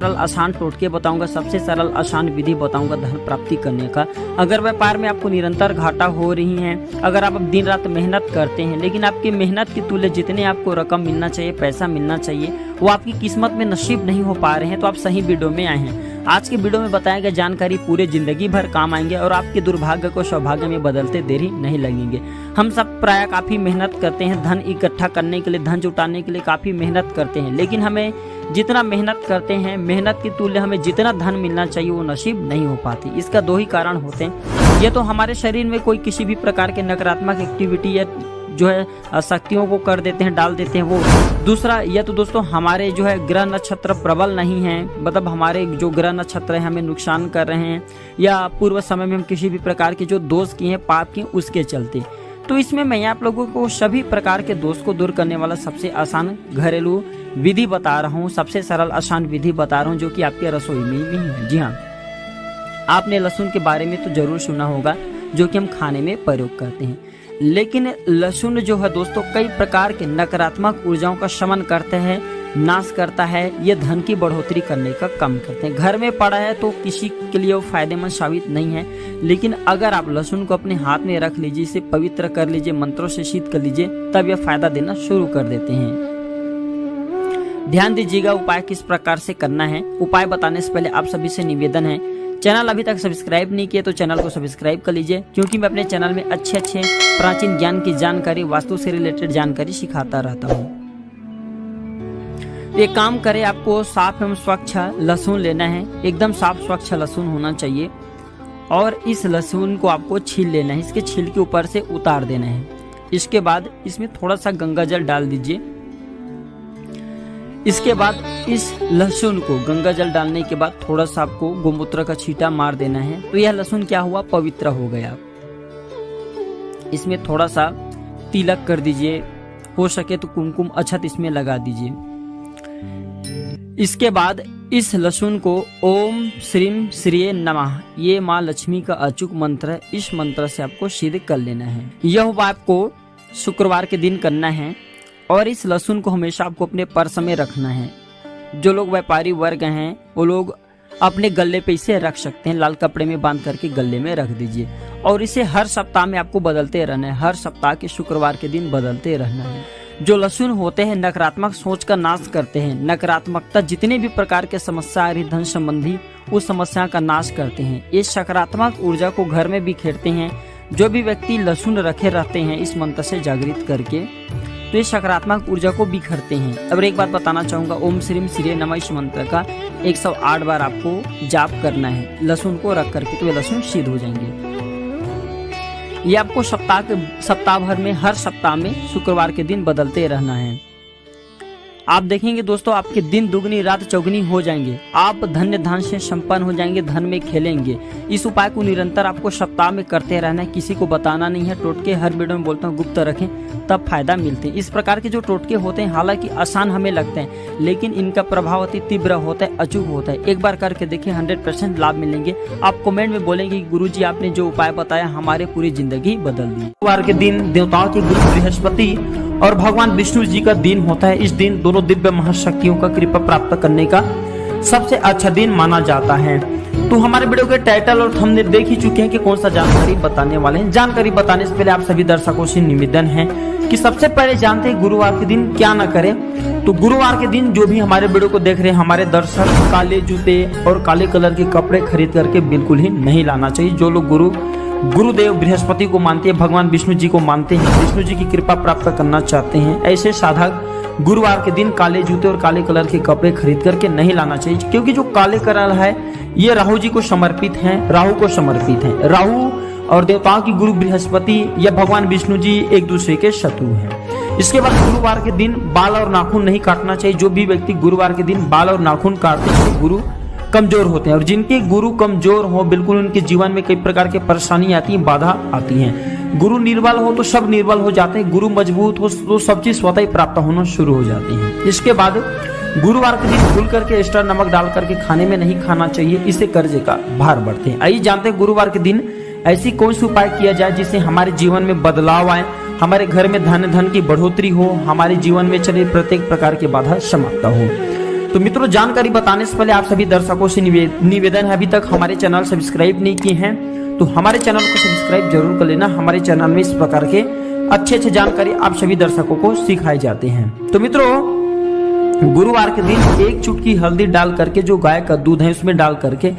सरल आसान टोटके बताऊंगा, सबसे सरल आसान विधि बताऊंगा धन प्राप्ति करने का। अगर व्यापार में आपको निरंतर घाटा हो रही है, अगर आप दिन रात मेहनत करते हैं लेकिन आपकी मेहनत की तुल्य जितने आपको रकम मिलना चाहिए, पैसा मिलना चाहिए, वो आपकी किस्मत में नसीब नहीं हो पा रहे हैं, तो आप सही वीडियो में आए हैं। आज के वीडियो में बताया गया जानकारी पूरे जिंदगी भर काम आएंगे और आपके दुर्भाग्य को सौभाग्य में बदलते देरी नहीं लगेंगे। हम सब प्राय काफी मेहनत करते हैं, धन इकट्ठा करने के लिए, धन जुटाने के लिए काफी मेहनत करते हैं, लेकिन हमें जितना मेहनत करते हैं, मेहनत की तुल्य हमें जितना धन मिलना चाहिए वो नसीब नहीं हो पाती। इसका दो ही कारण होते हैं, ये तो हमारे शरीर में कोई किसी भी प्रकार के नकारात्मक एक्टिविटी या जो है शक्तियों को कर देते हैं, डाल देते हैं वो। दूसरा यह तो दोस्तों हमारे जो है ग्रह नक्षत्र प्रबल नहीं है, मतलब हमारे जो ग्रह नक्षत्र है हमें नुकसान कर रहे हैं, या पूर्व समय में हम किसी भी प्रकार के जो दोष किए हैं, पाप किए, उसके चलते। तो इसमें मैं आप लोगों को सभी प्रकार के दोष को दूर करने वाला सबसे आसान घरेलू विधि बता रहा हूँ, सबसे सरल आसान विधि बता रहा हूँ, जो कि आपके रसोई में ही है। जी हाँ, आपने लहसुन के बारे में तो जरूर सुना होगा, जो कि हम खाने में प्रयोग करते हैं, लेकिन लहसुन जो है दोस्तों कई प्रकार के नकारात्मक ऊर्जाओं का शमन करते हैं, नाश करता है, ये धन की बढ़ोतरी करने का काम करते हैं। घर में पड़ा है तो किसी के लिए वो फायदेमंद साबित नहीं है, लेकिन अगर आप लहसुन को अपने हाथ में रख लीजिए, इसे पवित्र कर लीजिए, मंत्रों से शीत कर लीजिए, तब यह फायदा देना शुरू कर देते हैं। ध्यान दीजिएगा उपाय किस प्रकार से करना है। उपाय बताने से पहले आप सभी से निवेदन है, चैनल अभी तक सब्सक्राइब नहीं किए तो चैनल को सब्सक्राइब कर लीजिए, क्योंकि मैं अपने चैनल में अच्छे प्राचीन ज्ञान की जानकारी, वास्तु से रिलेटेड जानकारी सिखाता रहता हूँ। एक काम करें, आपको साफ एवं स्वच्छ लहसुन लेना है, एकदम साफ स्वच्छ लहसुन होना चाहिए, और इस लहसुन को आपको छील लेना है, इसके छील के ऊपर से उतार देना है। इसके बाद इसमें थोड़ा सा गंगा जल डाल दीजिए। इसके बाद इस लहसुन को गंगा जल डालने के बाद थोड़ा सा आपको गोमूत्र का छींटा मार देना है, तो यह लहसुन क्या हुआ, पवित्र हो गया। इसमें थोड़ा सा तिलक कर दीजिए, हो सके तो कुमकुम अक्षत इसमें लगा दीजिए। इसके बाद इस लहसुन को ओम श्रीम श्रीये नमः, ये माँ लक्ष्मी का अचूक मंत्र है, इस मंत्र से आपको सिद्ध कर लेना है। यह आपको शुक्रवार के दिन करना है, और इस लहसुन को हमेशा आपको अपने पर्स में रखना है। जो लोग व्यापारी वर्ग हैं वो लोग अपने गले पे इसे रख सकते हैं, लाल कपड़े में बांध करके गले में रख दीजिए, और इसे हर सप्ताह में आपको बदलते रहना है, हर सप्ताह के शुक्रवार के दिन बदलते रहना है। जो लहसुन होते हैं नकारात्मक सोच का नाश करते हैं, नकारात्मकता जितने भी प्रकार के समस्या आ रही धन संबंधी, उस समस्या का नाश करते हैं। ये सकारात्मक ऊर्जा को घर में बिखेरते हैं। जो भी व्यक्ति लहसुन रखे रहते हैं इस मंत्र से जागृत करके, तो ये सकारात्मक ऊर्जा को बिखरते हैं। अब एक बात बताना चाहूंगा, ओम श्रीम श्रीये नमः इस मंत्र का 108 बार आपको जाप करना है लहसुन को रख करके, तो ये लहसुन सिद्ध हो जाएंगे। ये आपको सप्ताह भर में, हर सप्ताह में शुक्रवार के दिन बदलते रहना है। आप देखेंगे दोस्तों आपके दिन दुगनी रात चौगुनी हो जाएंगे, आप धन्य धन से संपन्न हो जाएंगे, धन में खेलेंगे। इस उपाय को निरंतर आपको सप्ताह में करते रहना है, किसी को बताना नहीं है। टोटके हर वीडियो में बोलता हूँ गुप्त रखें, तब फायदा मिलते हैं। इस प्रकार के जो टोटके होते हैं हालांकि आसान हमें लगते हैं, लेकिन इनका प्रभाव अति तीव्र होता है, अचूक होता है। एक बार करके देखिए, 100% लाभ मिलेंगे। आप कमेंट में बोलेंगे कि गुरुजी आपने जो उपाय बताया हमारे पूरी जिंदगी बदल दी। शुक्रवार के दिन देवताओं के गुरु बृहस्पति और भगवान विष्णु जी का दिन होता है। इस दिन दोनों दिव्य महाशक्तियों का कृपा प्राप्त करने का सबसे अच्छा दिन माना जाता है। तो हमारे वीडियो के टाइटल और थंबनेल देख ही चुके हैं कि कौन सा जानकारी बताने वाले हैं। जानकारी बताने से पहले आप सभी दर्शकों से निवेदन है कि सबसे पहले जानते हैं गुरुवार के दिन क्या ना करें। तो गुरुवार के दिन जो भी हमारे वीडियो को देख रहे हैं हमारे दर्शक, काले जूते और काले कलर के कपड़े खरीद करके बिल्कुल ही नहीं लाना चाहिए। जो लोग गुरुदेव बृहस्पति को मानते हैं, भगवान विष्णु जी को मानते हैं, विष्णु जी की कृपा प्राप्त करना चाहते हैं, ऐसे साधक गुरुवार के दिन काले जूते और काले कलर के कपड़े खरीद करके नहीं लाना चाहिए, क्योंकि जो काले कलर है ये राहु जी को समर्पित है, राहु को समर्पित है। राहु और देवताओं की गुरु बृहस्पति या भगवान विष्णु जी एक दूसरे के शत्रु हैं। इसके बाद गुरुवार के दिन बाल और नाखून नहीं काटना चाहिए। जो भी व्यक्ति गुरुवार के दिन बाल और नाखून काटते हैं गुरु कमजोर होते हैं, और जिनके गुरु कमजोर हो बिल्कुल उनके जीवन में कई प्रकार की परेशानी आती है, बाधा आती है। गुरु निर्बल हो तो सब निर्बल हो जाते हैं, गुरु मजबूत हो तो सब चीज स्वतः ही प्राप्त होना शुरू हो जाती है। इसके बाद गुरुवार के दिन भूल करके एक्स्ट्रा नमक डाल करके खाने में नहीं खाना चाहिए, इससे कर्जे का भार बढ़ते हैं। आइए जानते हैं गुरुवार के दिन ऐसी कौन सी उपाय किया जाए जिससे हमारे जीवन में बदलाव आए, हमारे घर में धन की बढ़ोतरी हो, हमारे जीवन में चले प्रत्येक प्रकार की बाधा समाप्त हो। तो मित्रों, जानकारी बताने से पहले आप सभी दर्शकों से निवेदन है, अभी तक हमारे चैनल सब्सक्राइब नहीं किए हैं तो हमारे चैनल को सब्सक्राइब जरूर कर लेना। हमारे चैनल में इस प्रकार के अच्छे जानकारी आप सभी दर्शकों को सिखाए जाते हैं। तो मित्रों, गुरुवार के दिन 1 चुटकी हल्दी डाल करके जो गाय का दूध है उसमें डाल करके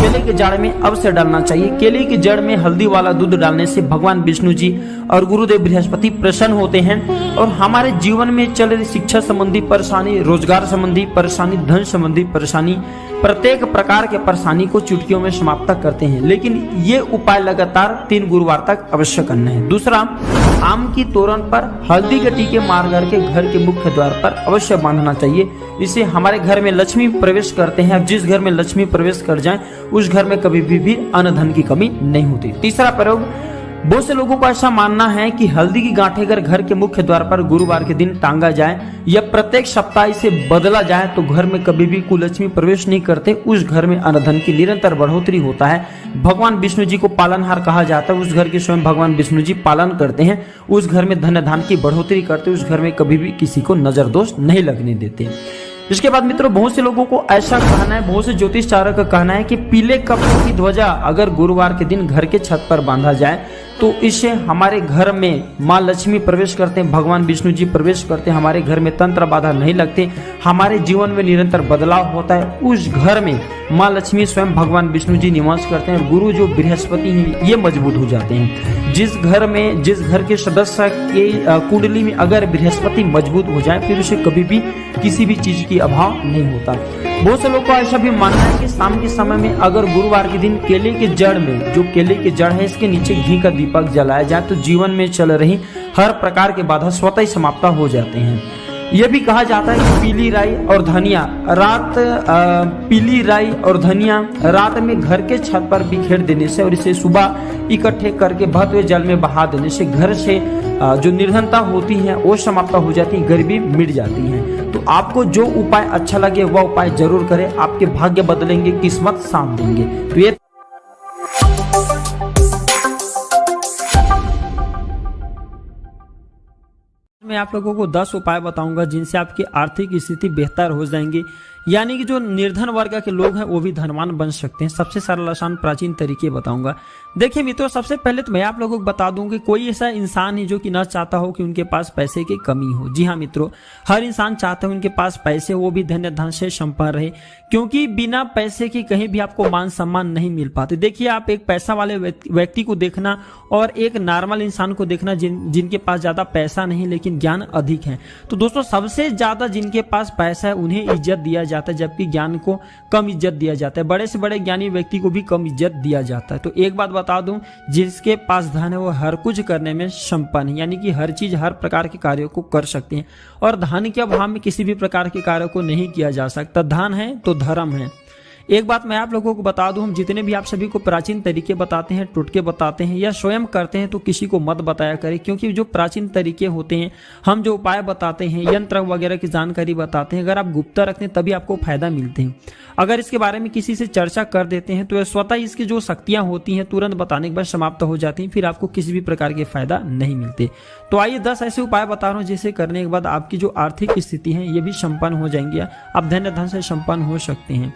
केले के जड़ में अवश्य डालना चाहिए। केले की जड़ में हल्दी वाला दूध डालने से भगवान विष्णु जी और गुरुदेव बृहस्पति प्रसन्न होते हैं और हमारे जीवन में चल रही शिक्षा संबंधी परेशानी, रोजगार संबंधी परेशानी, धन संबंधी परेशानी, प्रत्येक प्रकार के परेशानी को चुटकियों में समाप्त करते हैं। लेकिन ये उपाय लगातार 3 गुरुवार तक अवश्य करना है। दूसरा, आम की तोरण पर हल्दी के टीके मार करके घर के मुख्य द्वार पर अवश्य बांधना चाहिए। इससे हमारे घर में लक्ष्मी प्रवेश करते हैं। अब जिस घर में लक्ष्मी प्रवेश कर जाए उस घर में कभी भी अन्न धन की कमी नहीं होती। तीसरा प्रयोग, बहुत से लोगों को ऐसा मानना है कि हल्दी की गांठें अगर घर के मुख्य द्वार पर गुरुवार के दिन टांगा जाए या प्रत्येक सप्ताह इसे बदला जाए तो घर में कभी भी कुलक्ष्मी प्रवेश नहीं करते, उस घर में अन्न धन की निरंतर बढ़ोतरी होता है। भगवान विष्णु जी को पालनहार कहा जाता है, उस घर के स्वयं भगवान विष्णु जी पालन करते हैं, उस घर में धन धान की बढ़ोतरी करते, उस घर में कभी भी किसी को नजर दोष नहीं लगने देते। इसके बाद मित्रों, बहुत से लोगों को ऐसा कहना है, बहुत से ज्योतिष चारक का कहना है कि पीले कपड़ों की ध्वजा अगर गुरुवार के दिन घर के छत पर बांधा जाए तो इससे हमारे घर में माँ लक्ष्मी प्रवेश करते हैं, भगवान विष्णु जी प्रवेश करते हैं, हमारे घर में तंत्र बाधा नहीं लगते, हमारे जीवन में निरंतर बदलाव होता है। उस घर में माँ लक्ष्मी स्वयं भगवान विष्णु जी निवास करते हैं, गुरु जो बृहस्पति हैं ये मजबूत हो जाते हैं। जिस घर के सदस्य के कुंडली में अगर बृहस्पति मजबूत हो जाए फिर उसे कभी भी किसी भी चीज की अभाव नहीं होता। बहुत से लोगों को ऐसा भी मानना है कि शाम के समय में अगर गुरुवार के दिन केले के जड़ में, जो केले की जड़ है इसके नीचे घी का दीपक जलाया जाए तो जीवन में चल रही हर प्रकार के बाधा स्वतः ही समाप्त हो जाते हैं। यह भी कहा जाता है कि पीली राई और धनिया रात में घर के छत पर बिखेर देने से और इसे सुबह इकट्ठे करके बहते हुए जल में बहा देने से घर से जो निर्धनता होती है वो समाप्त हो जाती है, गरीबी मिट जाती है। तो आपको जो उपाय अच्छा लगे वह उपाय जरूर करें, आपके भाग्य बदलेंगे, किस्मत साथ देंगे। तो ये मैं आप लोगों को 10 उपाय बताऊंगा जिनसे आपकी आर्थिक स्थिति बेहतर हो जाएंगी, यानी कि जो निर्धन वर्ग के लोग हैं वो भी धनवान बन सकते हैं। सबसे सरल आसान प्राचीन तरीके बताऊंगा। देखिए मित्रों, सबसे पहले तो मैं आप लोगों को बता दूं कि कोई ऐसा इंसान है जो कि ना चाहता हो कि उनके पास पैसे की कमी हो। जी हाँ मित्रों, हर इंसान चाहता है उनके पास पैसे, वो भी धन्य धन से संपन्न रहे, क्योंकि बिना पैसे के कहीं भी आपको मान सम्मान नहीं मिल पाते। देखिए, आप एक पैसा वाले व्यक्ति को देखना और एक नॉर्मल इंसान को देखना जिनके पास ज्यादा पैसा नहीं लेकिन ज्ञान अधिक है। तो दोस्तों, सबसे ज्यादा जिनके पास पैसा है उन्हें इज्जत दिया जाता है, जबकि ज्ञान को कम इज्जत दिया जाता है। बड़े से बड़े ज्ञानी व्यक्ति को भी कम इज्जत दिया जाता है। तो एक बात बता दूं, जिसके पास धन है वो हर कुछ करने में संपन्न है, यानी कि हर चीज, हर प्रकार के कार्यों को कर सकते हैं और धन के अभाव में किसी भी प्रकार के कार्यों को नहीं किया जा सकता। धन है तो धर्म है। एक बात मैं आप लोगों को बता दूं, हम जितने भी आप सभी को प्राचीन तरीके बताते हैं, टोटके बताते हैं या स्वयं करते हैं तो किसी को मत बताया करें, क्योंकि जो प्राचीन तरीके होते हैं, हम जो उपाय बताते हैं, यंत्र वगैरह की जानकारी बताते हैं, अगर आप गुप्त रखते हैं तभी आपको फायदा मिलते हैं। अगर इसके बारे में किसी से चर्चा कर देते हैं तो स्वतः इसकी जो शक्तियां होती हैं तुरंत बताने के बाद समाप्त हो जाती हैं, फिर आपको किसी भी प्रकार के फायदा नहीं मिलते। तो आइए 10 ऐसे उपाय बता रहा हूँ जिसे करने के बाद आपकी जो आर्थिक स्थिति है ये भी संपन्न हो जाएंगी, आप धन्य धन से संपन्न हो सकते हैं।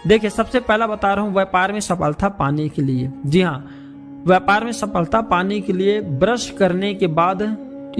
देखिए, सबसे पहला बता रहा हूं व्यापार में सफलता पाने के लिए। जी हाँ, व्यापार में सफलता पाने के लिए ब्रश करने के बाद,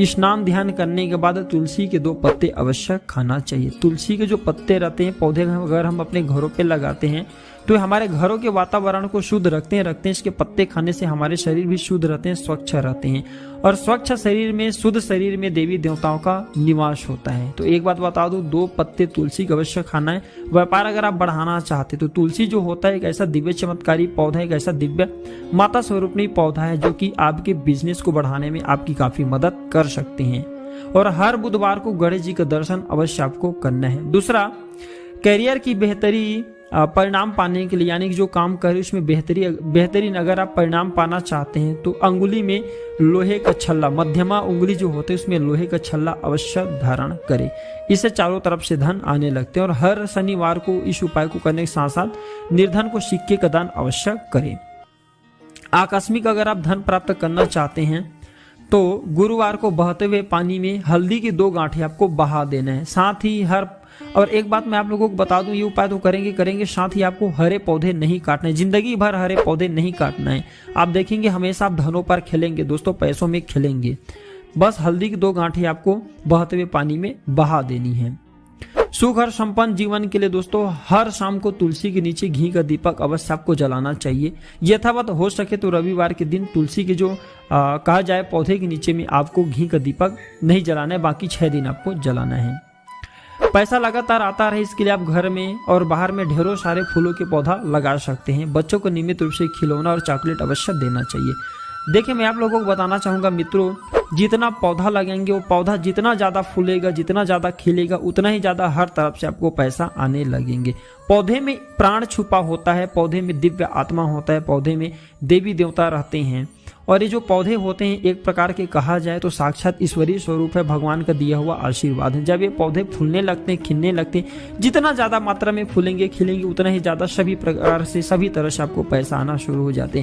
स्नान ध्यान करने के बाद तुलसी के 2 पत्ते अवश्य खाना चाहिए। तुलसी के जो पत्ते रहते हैं, पौधे अगर हम अपने घरों पे लगाते हैं तो हमारे घरों के वातावरण को शुद्ध रखते हैं। इसके पत्ते खाने से हमारे शरीर भी शुद्ध रहते हैं, स्वच्छ रहते हैं और स्वच्छ शरीर में, शुद्ध शरीर में देवी देवताओं का निवास होता है। तो एक बात बता दूं, 2 पत्ते तुलसी का अवश्य खाना है। व्यापार अगर आप बढ़ाना चाहते तो तुलसी जो होता है एक ऐसा दिव्य चमत्कारी पौधा है, एक ऐसा दिव्य माता स्वरूपणी पौधा है जो कि आपके बिजनेस को बढ़ाने में आपकी काफी मदद कर सकते हैं। और हर बुधवार को गणेश जी का दर्शन अवश्य आपको करना है। दूसरा, करियर की बेहतरी परिणाम पाने के लिए, यानी कि जो काम करे उसमें बेहतरीन अगर आप परिणाम पाना चाहते हैं तो अंगुली में लोहे का छल्ला, मध्यमा उंगली जो होते हैं उसमें लोहे का छल्ला अवश्य धारण करें। इससे चारों तरफ से धन आने लगते हैं। और हर शनिवार को इस उपाय को करने के साथ साथ निर्धन को सिक्के का दान अवश्य करें। आकस्मिक अगर आप धन प्राप्त करना चाहते हैं तो गुरुवार को बहते हुए पानी में हल्दी की 2 गांठें आपको बहा देना है। साथ ही हर और एक बात मैं आप लोगों को बता दूं, ये उपाय तो करेंगे, साथ ही आपको हरे पौधे नहीं काटने, जिंदगी भर हरे पौधे नहीं काटना है। आप देखेंगे हमेशा आप धनों पर खेलेंगे दोस्तों, पैसों में खेलेंगे। बस हल्दी की 2 गांठें आपको बहते हुए पानी में बहा देनी है। सुख और संपन्न जीवन के लिए दोस्तों हर शाम को तुलसी के नीचे घी का दीपक अवश्य आपको जलाना चाहिए। यथावत हो सके तो रविवार के दिन तुलसी के जो कहा जाए पौधे के नीचे में आपको घी का दीपक नहीं जलाना है, बाकी 6 दिन आपको जलाना है। पैसा लगातार आता रहे इसके लिए आप घर में और बाहर में ढेरों सारे फूलों के पौधा लगा सकते हैं। बच्चों को नियमित रूप से खिलौना और चॉकलेट अवश्य देना चाहिए। देखिए मैं आप लोगों को बताना चाहूंगा मित्रों, जितना पौधा लगाएंगे वो पौधा जितना ज्यादा फूलेगा, जितना ज्यादा खिलेगा, उतना ही ज्यादा हर तरफ से आपको पैसा आने लगेंगे। पौधे में प्राण छुपा होता है, पौधे में दिव्य आत्मा होता है, पौधे में देवी देवता रहते हैं। और ये जो पौधे होते हैं एक प्रकार के कहा जाए तो साक्षात ईश्वरीय स्वरूप है, भगवान का दिया हुआ आशीर्वाद है। जब ये पौधे फूलने लगते हैं, खिलने लगते हैं, जितना ज्यादा मात्रा में फूलेंगे खिलेंगे उतना ही ज्यादा सभी प्रकार से सभी तरह से आपको पैसा आना शुरू हो जाते हैं।